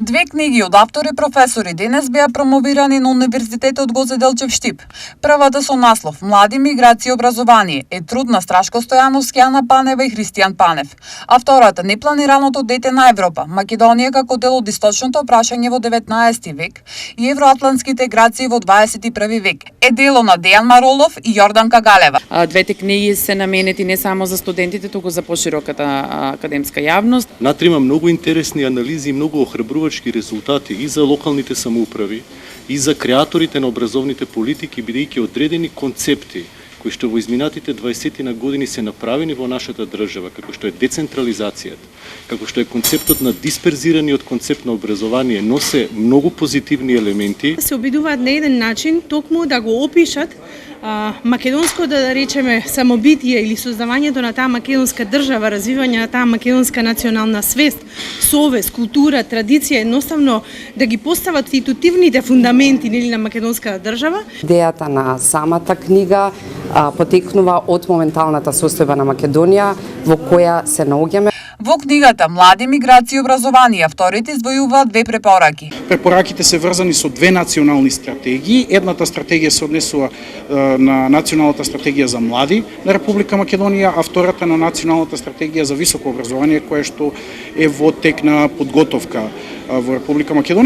Две книги од автори и професори денес беа промовирани на Универзитетот Гоце Делчев Штип. Првата со наслов Млади, миграција и образование е труд на Страшко Стојановски, Ана Панева и Христијан Панев. А втората Непланираното дете на Европа, Македонија како дел од источното прашање во 19 век и евроатлантски интеграции во 21 век е дело на Дејан Маролов и Јорданка Галева. Двете книги се наменети не само за студентите, туку за пошироката академска јавност. Внатре има многу интересни анализи и многу охрабрувачки резултати и за локалните самоуправи, и за креаторите на образовните политики, бидејќи одредени концепти кои што во изминатите 20 на години се направени во нашата држава, како што е децентрализацијата, како што е концептот на дисперзираниот концепт на образование, носе многу позитивни елементи. Се обидуваат на еден начин токму да го опишат македонско, да речеме, самобитие или создавањето на таа македонска држава, развивање на таа македонска национална свест, совест, култура, традиција, едноставно да ги постават интуитивните фундаменти на македонската држава. Идејата на самата книга потекнува од моменталната состојба на Македонија во која се наоѓаме. Во книгата Млади, миграција и образование авторите издвојуваат две препораки. Препораките се врзани со две национални стратегии. Едната стратегија се однесува на националната стратегија за млади на Република Македонија, а втората на националната стратегија за високо образование, која што е во тек на подготовка во Република Македонија.